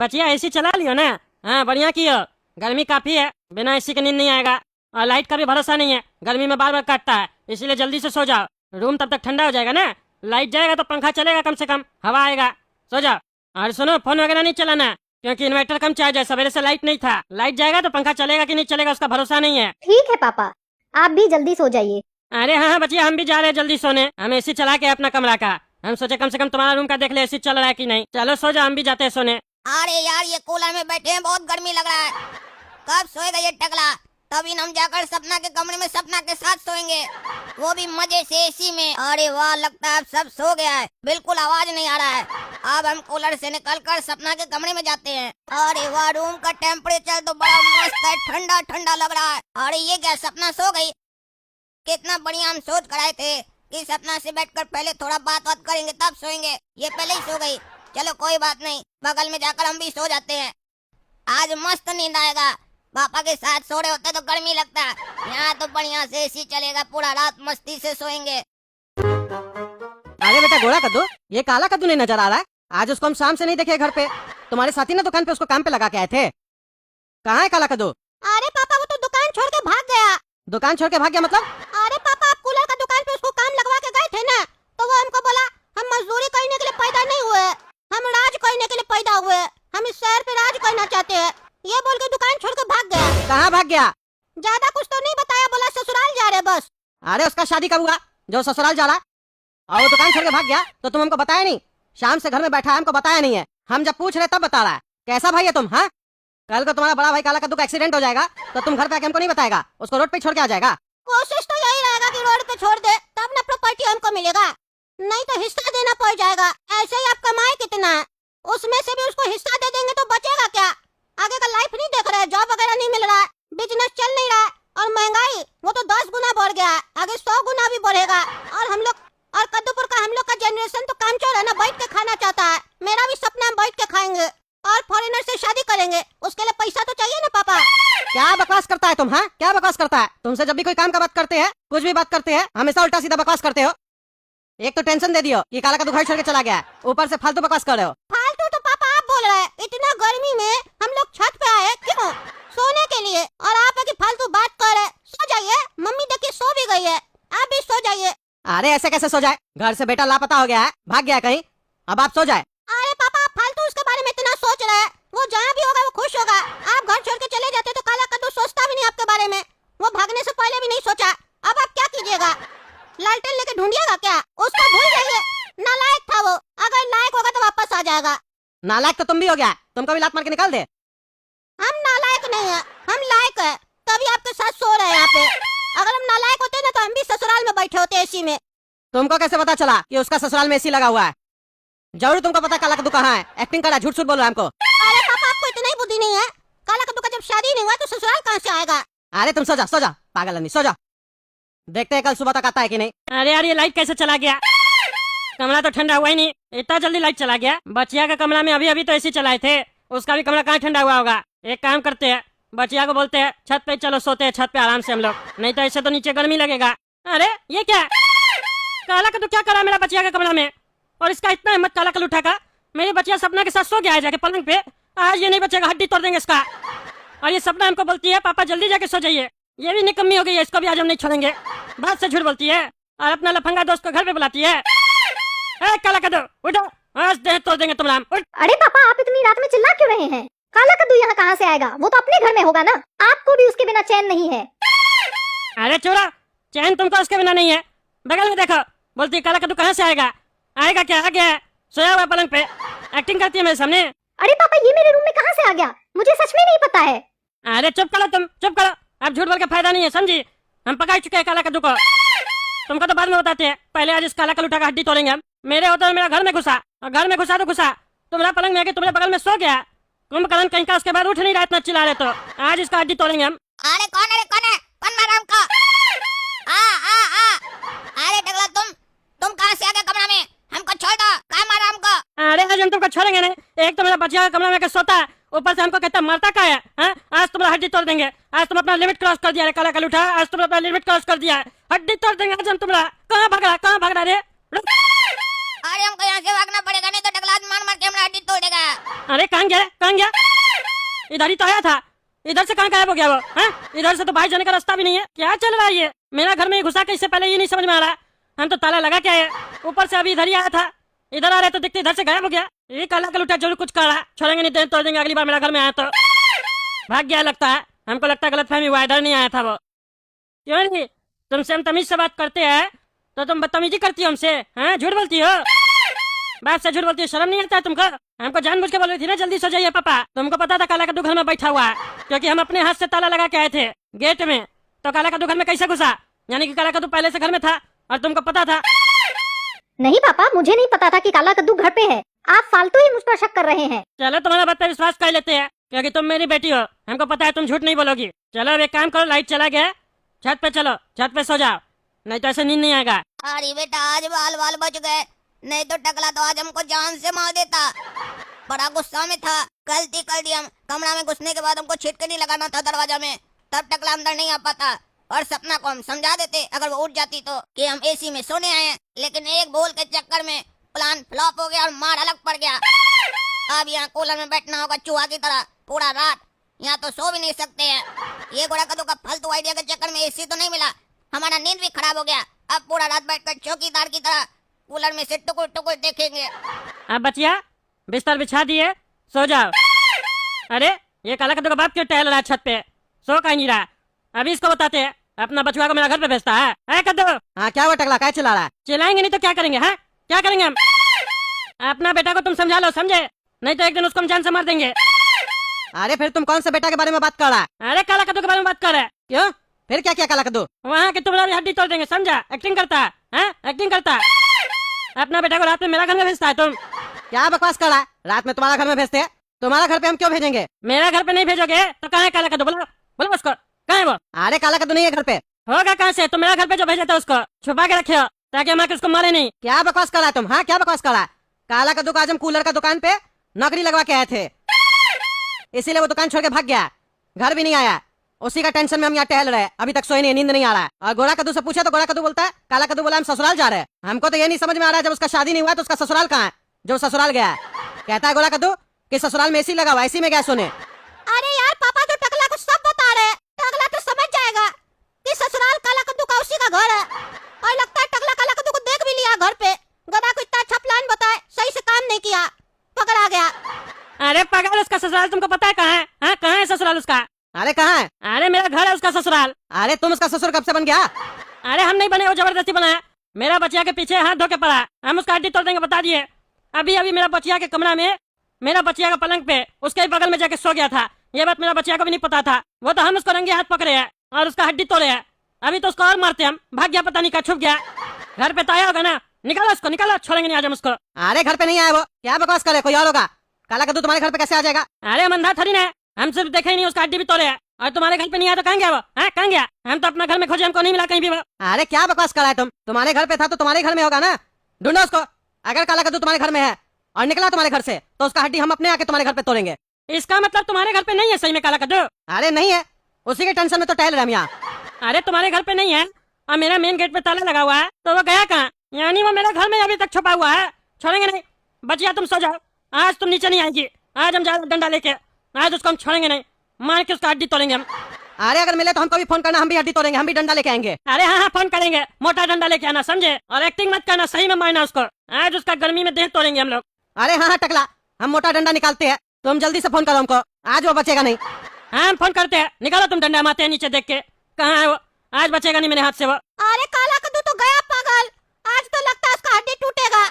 बचिया एसी चला लियो ना। हाँ बढ़िया कियो, गर्मी काफी है, बिना एसी के नींद नहीं आएगा। और लाइट का भी भरोसा नहीं है, गर्मी में बार बार काटता है, इसलिए जल्दी से सो जाओ। रूम तब तक ठंडा हो जाएगा ना, लाइट जाएगा तो पंखा चलेगा, कम से कम हवा आएगा। सो जाओ। और सुनो, फोन वगैरह नहीं चलाना, क्योंकि इन्वर्टर कम चार्ज है, सवेरे से लाइट नहीं था। लाइट जाएगा तो पंखा चलेगा कि नहीं चलेगा उसका भरोसा नहीं है। ठीक है पापा, आप भी जल्दी सो जाइए। अरे हाँ बचिया, हम भी जा रहे हैं जल्दी सोने। हम एसी चला के अपना कमरा का, हम सोचे कम से कम तुम्हारा रूम का देख ले एसी चल रहा है कि नहीं। चलो सो जाओ, हम भी जाते हैं सोने। अरे यार, ये कूलर में बैठे हैं, बहुत गर्मी लग रहा है। कब सोएगा ये टकला? तभी हम जाकर सपना के कमरे में सपना के साथ सोएंगे, वो भी मजे से एसी में। अरे वाह, लगता है अब सब सो गया है, बिल्कुल आवाज नहीं आ रहा है। अब हम कूलर से निकलकर सपना के कमरे में जाते हैं। अरे वाह, रूम का टेम्परेचर तो बड़ा मस्त है, ठंडा ठंडा लग रहा है। अरे ये क्या, सपना सो गई? कितना बढ़िया, हम सोच कर आए थे कि सपना से बैठकर पहले थोड़ा बात करेंगे तब सोएंगे, ये पहले ही सो गई। चलो कोई बात नहीं, बगल में जाकर हम भी सो जाते हैं। आज मस्त नींद आएगा। पापा के साथ सो रहे होते तो गर्मी लगता, यहाँ तो बढ़िया से एसी चलेगा, पूरा रात मस्ती से सोएंगे। अरे बेटा गोरा कद्दू, ये काला कद्दू नहीं नजर आ रहा है? आज उसको हम शाम से नहीं देखे घर पे। तुम्हारे साथी ने दुकान पे उसको काम पे लगा के आए थे। कहाँ है काला कद्दू? अरे पापा, वो तो दुकान छोड़ के भाग गया। दुकान छोड़ के भाग गया मतलब? अरे पापा, आप कूलर का दुकान पे उसको काम लगवा के गए थे ना, तो वो हमको बोला हम मजदूरी करने के लिए पैदा नहीं हुए, हम राज करने के लिए पैदा हुए, हम इस शहर पे राज करना चाहते हैं, ये बोल के दुकान छोड़ के भाग गया। कहाँ भाग गया? ज्यादा कुछ तो नहीं बताया, बोला ससुराल जा रहे बस। अरे उसका शादी कब हुआ जो ससुराल जा रहा? और वो दुकान छोड़ के भाग गया तो तुम हमको बताया नहीं? शाम से घर में बैठा है, हमको बताया नहीं है। हम जब पूछ रहे तब बता रहा है। कैसा भाई है तुम? हाँ, कल को तुम्हारा बड़ा भाई काला कद्दू का एक्सीडेंट हो जाएगा तो तुम घर पे आके हमको नहीं बताएगा, उसको रोड पे छोड़ के आ जाएगा। कोशिश तो यही रहेगा कि रोड पे छोड़ दे, तब ना प्रॉपर्टी हमको मिलेगा, नहीं तो हिस्सा देना पड़ जाएगा। ऐसे ही आप कमाए कितना है, उसमें से भी उसको हिस्सा दे देंगे तो बचेगा क्या? आगे का लाइफ नहीं देख रहे, जॉब वगैरह नहीं मिल रहा है, बिजनेस चल नहीं रहा है, और महंगाई वो तो 10 गुना बढ़ गया है, आगे 100 गुना भी बढ़ेगा। और हम लोग और कद्दूपुर का हम लोग का जनरेशन तो कामचोर है ना, बैठ के खाना चाहता है। मेरा भी सपना है बैठ के खाएंगे और फॉरेनर से शादी करेंगे, उसके लिए पैसा तो चाहिए ना पापा। क्या बकवास करता है तुम? हाँ, क्या बकवास करता है? तुमसे जब भी कोई काम का बात करते हैं, कुछ भी बात करते हैं, हमेशा उल्टा सीधा बकवास करते हो। एक तो टेंशन दे दियो कि काला कद्दू घर छोड़ के चला गया है, ऊपर से फालतू बकवास कर रहे हो। फालतू तो पापा आप बोल रहे हैं, इतना गर्मी में हम लोग छत पे आए क्यों? सोने के लिए, और आप है कि फालतू बात कर रहे। सो जाइए, मम्मी देखिए सो भी गई है, आप भी सो जाइए। अरे ऐसे कैसे सो जाए? घर से बेटा लापता हो गया है, भाग गया कहीं, अब आप सो जाए। अरे पापा, आप फालतू उसके बारे में इतना सोच रहे हैं, वो जहाँ भी होगा वो खुश होगा। आप घर छोड़ के चले जाते तो काला कद्दू सोचता भी नहीं आपके बारे में, वो भागने से पहले भी नहीं सोचा। अब आप क्या कीजिएगा? लालटेन लेके ढूंढिएगा क्या? उसको भूल जाइए, नालायक था वो, अगर लायक होगा तो वापस आ जाएगा। नालायक तो तुम भी हो गया, तुमको भी लात मार के निकाल दे। हम नालायक नहीं है, हम लायक है, तभी आपके साथ सो रहे हैं यहाँ पे। अगर हम नालायक होते ना तो हम भी ससुराल में बैठे होते एसी में। तुमको कैसे पता चला कि उसका ससुराल में एसी लगा हुआ है? जरूर तुमको पता काला कद्दू कहाँ है, एक्टिंग करा, झूठ झूठ बोल रहा है हमको। अरे पापा, आपको इतना ही बुद्धि नहीं है? काला कद्दू का जब शादी नहीं हुआ तो ससुराल कहाँ से आएगा? अरे तुम सो जा पागल आदमी, सो जा। देखते हैं कल सुबह तक आता है कि नहीं। अरे यार, ये लाइट कैसे चला गया? कमरा तो ठंडा हुआ ही नहीं, इतना जल्दी लाइट चला गया। बचिया का कमरा में अभी अभी तो एसी चलाए थे, उसका भी कमरा कहाँ ठंडा हुआ होगा। एक काम करते हैं, बचिया को बोलते हैं छत पे चलो सोते हैं, छत पे आराम से हम लोग, नहीं तो ऐसे तो नीचे गर्मी लगेगा। अरे ये क्या, काला कद्दू क्या करा मेरा बचिया के कमरा में? और इसका इतना हिम्मत काला कद्दू उठा का, मेरी बचिया सपना के साथ सो गया है जाके पलंग पे। आज ये नहीं बचेगा, हड्डी तोड़ देंगे इसका। और ये सपना हमको बोलती है पापा जल्दी जाके सो जाइए, ये भी निकम्मी हो गई है, इसको भी आज हम नहीं छोड़ेंगे। बात से झूठ बोलती है और अपना लफंगा दोस्त को घर पे बुलाती है। काला कद्दू उठो, आज देह तोड़ देंगे तुम राम। अरे पापा, आप इतनी रात में चिल्ला क्यों रहे हैं? काला कद्दू यहाँ कहाँ से आएगा? वो तो अपने घर में होगा ना, आपको भी उसके बिना चैन नहीं है। अरे चोरा, चैन तुमको उसके बिना नहीं है। बगल में देखो, बोलती है काला कद्दू कहाँ से आएगा? आएगा क्या? आ गया है, सोया हुआ पलंग पे, एक्टिंग करती है मेरे सामने। अरे पापा, ये मेरे रूम में कहाँ से आ गया? मुझे सच में नहीं पता है। अरे चुप करो तुम, चुप करो, अब झूठ बोल के फायदा नहीं है, समझी? हम पका चुके हैं काला कद्दू को, तुमको तो बाद में बताते हैं, पहले आज इस काला कद्दू का हड्डी तोड़ेंगे हम। मेरे होते हुए मेरा घर में घुसा, और घर में घुसा तो घुसा, तुम्हारा पलंग में आके तुम्हारे बगल में सो गया, कुंभकर्ण कहीं का, उसके बाद उठ नहीं रहा, इतना चिल्ला रहे तो आज इसका हड्डी तोड़ेंगे हम। अरे कौन है, कौन मारा हमको? अरे टकला, तुम कहाँ से आ गए कमरा में? हमको छोड़ दो, कहाँ मारा हमको? अरे आज हम तुमको छोड़ेंगे नहीं, एक तो मेरा बचिया का कमरा में सोता है, ऊपर से हमको कहता मरता का है। आज तुम्हारा हड्डी तोड़ देंगे, आज तुम अपना लिमिट क्रॉस कर दिया है काला कद्दू उठा, आज तुम अपना लिमिट क्रॉस कर दिया है, हड्डी तोड़ देंगे आज हम तुम्हारा। कहाँ भाग रहा रे? अरे हमको यहाँ से भागना पड़ेगा, नहीं तो टकला मार मार के हमारा हड्डी तोड़ देगा। अरे कहाँ गया, कहाँ गया? इधर ही तो आया था, इधर से कहाँ गायब हो गया वो? हैं? इधर से तो बाहर जाने का रास्ता भी नहीं है। क्या चल रहा है ये? मेरा घर में ही घुसा के इससे पहले ये नहीं समझ में आ रहा। हम तो ताला लगा के आए, ऊपर से अभी इधर ही आया था, इधर आ रहे तो दिखते इधर से गायब हो गया। ये काला कलूटा जरूर कुछ कर रहा, छोड़ेंगे नहीं, तोड़ देंगे अगली बार मेरा घर में आया तो। भाग गया लगता है, हमको लगता है गलतफहमी हुआ, इधर नहीं आया था वो। क्यों नहीं? तुमसे हम तमीज से बात करते हैं तो तुम बदतमीजी करती हो हमसे, हैं? झूठ बोलती हो, बात से झूठ बोलती हो, शर्म नहीं आता है तुमको? हमको जानबूझ के बोल रही थी ना जल्दी सो जाइए पापा। तुमको पता था काला कद्दू घर में बैठा हुआ है, क्योंकि हम अपने हाथ से ताला लगा के आए थे गेट में। तो काला कद्दू घर में कैसे घुसा? यानी कि काला कद्दू पहले से घर में था और तुमको पता था? नहीं पापा, मुझे नहीं पता था कि काला कद्दू घर पे है। आप फालतू ही मुझ पर शक कर रहे हैं। चलो तुम्हारा बात पे विश्वास कर लेते हैं, क्योंकि तुम मेरी बेटी हो, हमको पता है तुम झूठ नहीं बोलोगी। चलो अब एक काम करो, लाइट चला गया, छत पे चलो, छत पे सो जाओ, नहीं तो ऐसे नींद नहीं आएगा। अरे बेटा आज बाल बाल बच गए, नहीं तो टकला तो आज हमको जान से मार देता। बड़ा गुस्सा में था, गलती कर दी हम। कमरा में घुसने के बाद हमको छिटकनी लगाना था दरवाजा में, तब टकला अंदर नहीं आ पाता। और सपना को हम समझा देते अगर वो उठ जाती तो, कि हम एसी में सोने आए हैं। लेकिन एक बोल के चक्कर में प्लान फ्लॉप हो गया और मार अलग पड़ गया। अब यहाँ कूलर में बैठना होगा चूहा की तरह पूरा रात, यहाँ तो सो भी नहीं सकते हैं। ये गोड़ा कद्दू का फालतू आइडिया के चक्कर में एसी तो नहीं मिला, हमारा नींद भी खराब हो गया। अब पूरा रात बैठकर चौकीदार की तरह कूलर में से टुकुर टुकुर देखेंगे। अब बचिया बिस्तर बिछा दिए, सो जाओ। अरे ये काला कद्दू का बाप क्यों टहल रहा है छत पे? सो कहीं नहीं रहा। अभी इसको बताते हैं, अपना बचुआ को मेरा घर पे भेजता है। है कद्दू? हाँ क्या हुआ टकला, क्या चिल्ला रहा है? चिल्लाएंगे नहीं तो क्या करेंगे? हैं? क्या करेंगे हम? अपना बेटा को तुम समझा लो, समझे? नहीं तो एक दिन उसको हम जान से मार देंगे। अरे फिर तुम कौन से बेटा के बारे में बात कर रहा है? अरे काला कद्दू के बारे में बात कर रहे हैं। क्यों? फिर क्या किया काला कद्दू? वहाँ के तुम्हारी हड्डी तोड़ देंगे, समझा? एक्टिंग करता है, हैं? एक्टिंग करता है। अपना बेटा को रात में मेरा घर में भेजता है तुम। क्या बकवास कर रहा है? रात में तुम्हारा घर में भेजते हैं, तुम्हारा घर पे हम क्यों भेजेंगे? मेरा घर पे नहीं भेजोगे तो कहाँ है काला कद्दू? बोलो बोलो उसको, कहाँ है वो? अरे काला कद्दू नहीं है घर पे। होगा कहाँ से? तुम मेरा घर पे जो भेजा था उसको छुपा के रखे हो, ताकि हम आके उसको मारे नहीं। क्या बकवास कर रहा है तुम? हाँ क्या बकवास कर रहा है? काला कद्दू का आज हम कूलर का दुकान पे नौकरी लगवा के आए थे, इसीलिए वो दुकान छोड़ के भाग गया, घर भी नहीं आया। उसी का टेंशन में हम यहाँ टहल रहे हैं, अभी तक सोए नहीं, नींद नहीं आ रहा है। और गोरा कद्दू से पूछा तो गोरा कद्दू बोलता है, काला कद्दू बोला हम ससुराल जा रहे हैं। हमको तो ये नहीं समझ में आ रहा है, जब उसका शादी नहीं हुआ तो उसका ससुराल कहाँ है जो ससुराल गया है? कहता है गोरा कद्दू कि ससुराल में एसी लगा हुआ, एसी में गया सोने। अरे यार पापा तो टकला को सब बता रहे हैं, टकला तो समझ जाएगा कि ससुराल काला कद्दू का उसी का घर है। और लगता है टकला काला कद्दू को देख भी लिया घर पे। गधा को इतना अच्छा प्लान बताए, सही से काम नहीं किया, पकड़ा गया। अरे पागल, उसका ससुराल तुमको पता है कहाँ है? हाँ कहाँ है ससुराल उसका? अरे कहाँ है? अरे मेरा घर है उसका ससुराल। अरे तुम उसका ससुर कब से बन गया? अरे हम नहीं बने, वो जबरदस्ती बनाया। मेरा बचिया के पीछे हाथ धो के पड़ा, हम उसका हड्डी तोड़ देंगे, बता दिए। अभी अभी मेरा बचिया के कमरा में, मेरा बचिया का पलंग पे उसके बगल में जाके सो गया था। ये बात मेरा बचिया को भी नहीं पता था। वो तो हम उसको रंगे हाथ पकड़े हैं और उसका हड्डी तोड़े हैं। अभी तो उसको और मारते हम, भाग गया, पता नहीं कहाँ छुप गया। घर पे तो आया होगा ना, निकालो उसको, निकालो, छोड़ेंगे नहीं आज हम उसको। अरे घर पे नहीं आया वो, क्या बकवास करे, कोई और होगा। काला कद्दू तुम्हारे घर पे कैसे आ जाएगा? अरे हम अंधा थोड़ी ना है, हम सिर्फ देखे ही नहीं, उसका हड्डी भी तोड़े है। और तुम्हारे घर पे नहीं आया तो कहाँ गया वो? हैं? कहाँ गया? हम तो अपना घर में खोजे, हमको नहीं मिला कहीं भी वो। अरे क्या बकवास कर रहा है तुम? तुम्हारे घर पे था तो तुम्हारे घर में होगा ना, ढूंढो उसको। अगर काला कद्दू तुम्हारे घर में है और निकला तुम्हारे घर से तो उसका हड्डी हम अपने आके तुम्हारे घर पे तोड़ेंगे। इसका मतलब तुम्हारे घर पे नहीं है सही में काला कद्दू? अरे नहीं है, उसी के टेंशन में तो टहल रहे हम यहाँ। अरे तुम्हारे घर पे नहीं है और मेरा मेन गेट पे ताला लगा हुआ है, तो वो गया कहाँ? यानी वो मेरे घर में अभी तक छुपा हुआ है। छोड़ेंगे नहीं। बचिया तुम सो जाओ, आज तुम नीचे नहीं आएगी। आज हम जाएंगे डंडा लेके, आज उसको हम छोड़ेंगे नहीं, मार के उसका हड्डी तोड़ेंगे हम। अरे अगर मिले तो हमको भी फोन करना, हम भी हड्डी तोड़ेंगे, हम भी डंडा लेके आएंगे। अरे हाँ हाँ फोन करेंगे, मोटा डंडा लेके आना, समझे? और एक्टिंग मत करना, सही में मारना उसको। आज उसका गर्मी में देह तोड़ेंगे हम लोग। अरे हाँ हाँ टकला, हम मोटा डंडा निकालते हैं, तुम जल्दी से फोन करो हमको, आज वो बचेगा नहीं। हाँ हम फोन करते हैं, निकालो तुम डंडा, मारते हैं नीचे देख के, कहाँ है वो? आज बचेगा नहीं मेरे हाथ से वो। अरे काला कद्दू तो गया पागल, आज तो लगता है उसका हड्डी टूटेगा।